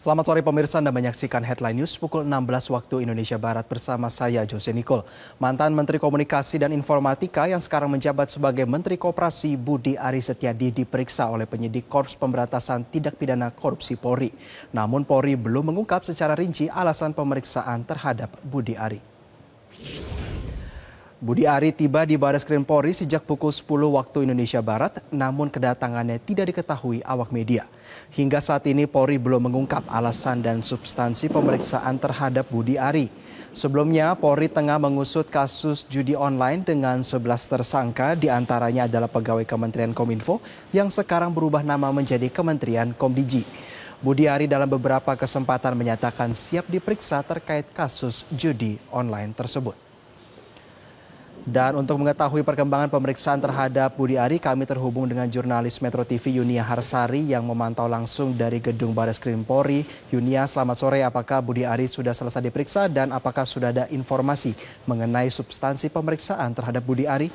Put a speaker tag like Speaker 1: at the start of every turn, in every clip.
Speaker 1: Selamat sore pemirsa, Anda menyaksikan Headline News pukul 16 waktu Indonesia Barat bersama saya Jose Nicole. Mantan Menteri Komunikasi dan Informatika yang sekarang menjabat sebagai Menteri Koperasi Budi Aris Setiadi diperiksa oleh penyidik Korps Pemberantasan Tindak Pidana Korupsi Polri. Namun Polri belum mengungkap secara rinci alasan pemeriksaan terhadap Budi Ari. Budi Ari tiba di Bareskrim Polri sejak pukul 10 waktu Indonesia Barat, namun kedatangannya tidak diketahui awak media. Hingga saat ini Polri belum mengungkap alasan dan substansi pemeriksaan terhadap Budi Ari. Sebelumnya Polri tengah mengusut kasus judi online dengan 11 tersangka, diantaranya adalah pegawai Kementerian Kominfo yang sekarang berubah nama menjadi Kementerian Komdiji. Budi Ari dalam beberapa kesempatan menyatakan siap diperiksa terkait kasus judi online tersebut. Dan untuk mengetahui perkembangan pemeriksaan terhadap Budi Ari, kami terhubung dengan jurnalis Metro TV Yunia Harsari yang memantau langsung dari gedung Bareskrim Polri. Yunia, selamat sore. Apakah Budi Ari sudah selesai diperiksa dan apakah sudah ada informasi mengenai substansi pemeriksaan terhadap Budi Ari?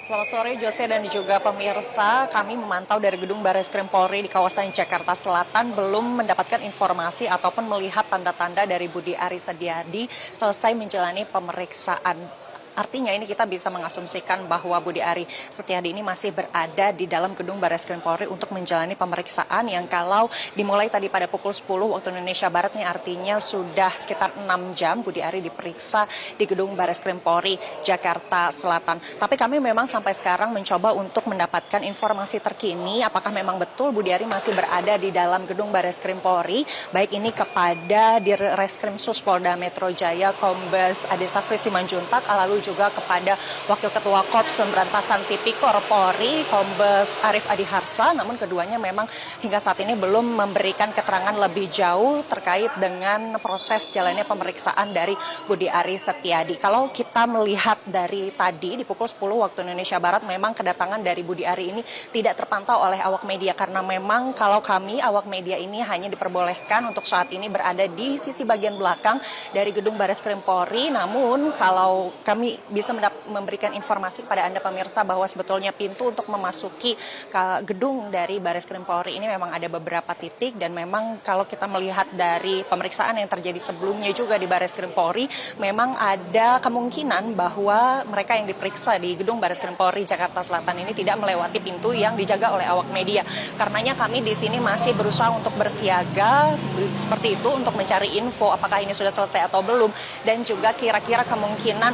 Speaker 2: Selamat sore Jose dan juga pemirsa, kami memantau dari gedung Bareskrim Polri di kawasan Jakarta Selatan belum mendapatkan informasi ataupun melihat tanda-tanda dari Budi Aris Setiadi selesai menjalani pemeriksaan. Artinya ini kita bisa mengasumsikan bahwa Budi Aris Setiadi ini masih berada di dalam gedung Bareskrim Polri untuk menjalani pemeriksaan yang kalau dimulai tadi pada pukul 10 waktu Indonesia Barat nih artinya sudah sekitar 6 jam Budi Aris diperiksa di gedung Bareskrim Polri Jakarta Selatan. Tapi kami memang sampai sekarang mencoba untuk mendapatkan informasi terkini apakah memang betul Budi Aris masih berada di dalam gedung Bareskrim Polri, baik ini kepada Dirreskrim Sus Polda Metro Jaya Kombes Ade Safri Simanjuntak, lalu juga kepada Wakil Ketua Korps Pemberantasan Tipikor Polri, Kombes Arief Adi Harsa, namun keduanya memang hingga saat ini belum memberikan keterangan lebih jauh terkait dengan proses jalannya pemeriksaan dari Budi Aris Setiadi. Kalau kita melihat dari tadi di pukul 10 waktu Indonesia Barat, memang kedatangan dari Budi Aris ini tidak terpantau oleh awak media karena memang kalau kami awak media ini hanya diperbolehkan untuk saat ini berada di sisi bagian belakang dari gedung Bareskrim Polri. Namun kalau kami bisa memberikan informasi kepada Anda pemirsa bahwa sebetulnya pintu untuk memasuki ke gedung dari Bareskrim Polri ini memang ada beberapa titik dan memang kalau kita melihat dari pemeriksaan yang terjadi sebelumnya juga di Bareskrim Polri memang ada kemungkinan bahwa mereka yang diperiksa di gedung Bareskrim Polri Jakarta Selatan ini tidak melewati pintu yang dijaga oleh awak media. Karenanya kami di sini masih berusaha untuk bersiaga seperti itu untuk mencari info apakah ini sudah selesai atau belum dan juga kira-kira kemungkinan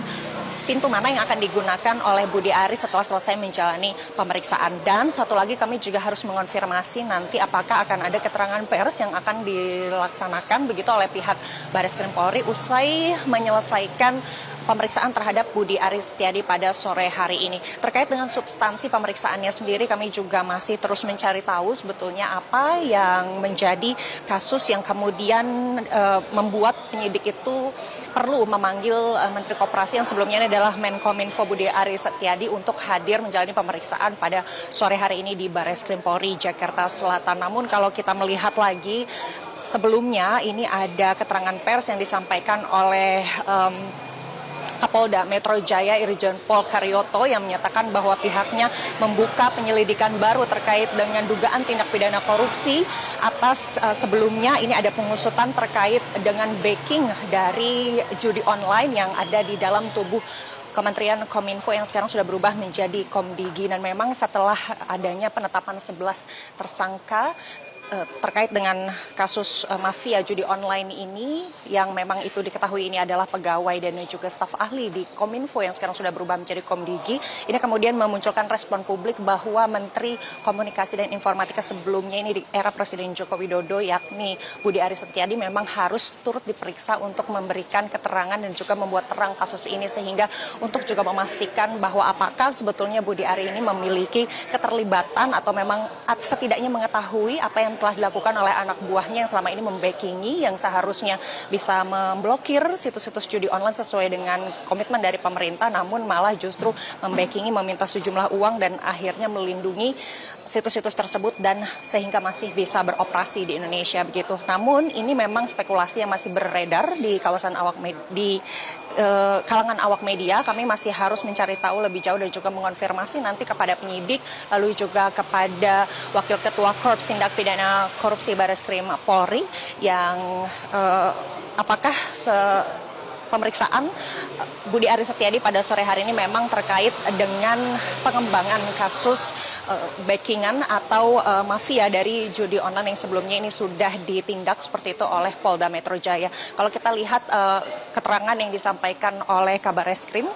Speaker 2: pintu mana yang akan digunakan oleh Budi Aris setelah selesai menjalani pemeriksaan. Dan satu lagi kami juga harus mengonfirmasi nanti apakah akan ada keterangan pers yang akan dilaksanakan begitu oleh pihak Bareskrim Polri usai menyelesaikan pemeriksaan terhadap Budi Aris Setiadi pada sore hari ini. Terkait dengan substansi pemeriksaannya sendiri kami juga masih terus mencari tahu sebetulnya apa yang menjadi kasus yang kemudian membuat penyidik itu perlu memanggil Menteri Koperasi yang sebelumnya ini adalah Menkominfo Budi Aris Setiadi untuk hadir menjalani pemeriksaan pada sore hari ini di Bareskrim Polri Jakarta Selatan. Namun kalau kita melihat lagi sebelumnya ini ada keterangan pers yang disampaikan oleh Kapolda Metro Jaya Irjen Pol Karyoto yang menyatakan bahwa pihaknya membuka penyelidikan baru terkait dengan dugaan tindak pidana korupsi atas sebelumnya ini ada pengusutan terkait dengan backing dari judi online yang ada di dalam tubuh Kementerian Kominfo yang sekarang sudah berubah menjadi Komdigi. Dan memang setelah adanya penetapan 11 tersangka terkait dengan kasus mafia judi online ini yang memang itu diketahui ini adalah pegawai dan juga staf ahli di Kominfo yang sekarang sudah berubah menjadi Komdigi. Ini kemudian memunculkan respon publik bahwa Menteri Komunikasi dan Informatika sebelumnya ini di era Presiden Joko Widodo yakni Budi Aris Setiadi memang harus turut diperiksa untuk memberikan keterangan dan juga membuat terang kasus ini sehingga untuk juga memastikan bahwa apakah sebetulnya Budi Aris ini memiliki keterlibatan atau memang setidaknya mengetahui apa yang telah dilakukan oleh anak buahnya yang selama ini membackingi yang seharusnya bisa memblokir situs-situs judi online sesuai dengan komitmen dari pemerintah, namun malah justru membackingi, meminta sejumlah uang dan akhirnya melindungi situs-situs tersebut dan sehingga masih bisa beroperasi di Indonesia begitu. Namun ini memang spekulasi yang masih beredar di kawasan kalangan awak media, kami masih harus mencari tahu lebih jauh dan juga mengonfirmasi nanti kepada penyidik, lalu juga kepada Wakil Ketua Korps Tindak Pidana Korupsi Bareskrim Polri yang apakah pemeriksaan Budi Aris Setiadi pada sore hari ini memang terkait dengan pengembangan kasus backingan atau mafia dari judi online yang sebelumnya ini sudah ditindak seperti itu oleh Polda Metro Jaya. Kalau kita lihat keterangan yang disampaikan oleh Kabareskrim,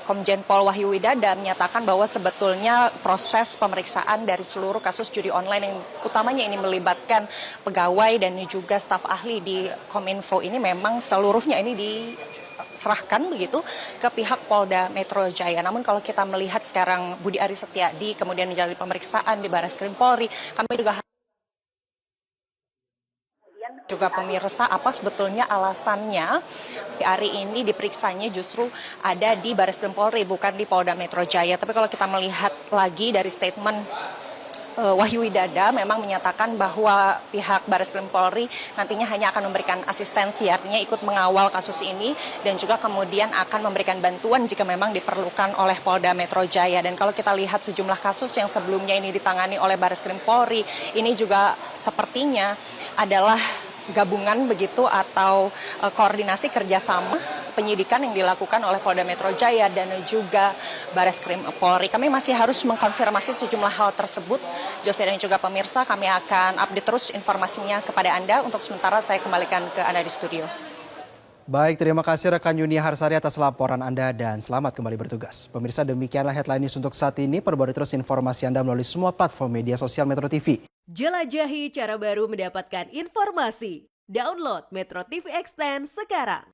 Speaker 2: Komjen Pol Wahyu Widada menyatakan bahwa sebetulnya proses pemeriksaan dari seluruh kasus judi online yang utamanya ini melibatkan pegawai dan juga staf ahli di Kominfo ini memang seluruhnya ini diserahkan begitu ke pihak Polda Metro Jaya. Namun kalau kita melihat sekarang Budi Aris Setiadi kemudian menjalani pemeriksaan di Bareskrim Polri, kami juga pemirsa apa sebetulnya alasannya hari ini diperiksanya justru ada di Bareskrim Polri bukan di Polda Metro Jaya. Tapi kalau kita melihat lagi dari statement Wahyu Widada memang menyatakan bahwa pihak Bareskrim Polri nantinya hanya akan memberikan asistensi, artinya ikut mengawal kasus ini dan juga kemudian akan memberikan bantuan jika memang diperlukan oleh Polda Metro Jaya. Dan kalau kita lihat sejumlah kasus yang sebelumnya ini ditangani oleh Bareskrim Polri, ini juga sepertinya adalah gabungan begitu atau koordinasi kerjasama penyidikan yang dilakukan oleh Polda Metro Jaya dan juga Bareskrim Polri. Kami masih harus mengkonfirmasi sejumlah hal tersebut. Jose dan juga pemirsa, kami akan update terus informasinya kepada Anda. Untuk sementara saya kembalikan ke Anda di studio.
Speaker 1: Baik, terima kasih rekan Yunia Harsari atas laporan Anda dan selamat kembali bertugas. Pemirsa, demikianlah headline news untuk saat ini. Perbarui terus informasi Anda melalui semua platform media sosial Metro TV.
Speaker 3: Jelajahi cara baru mendapatkan informasi. Download Metro TV Extend sekarang.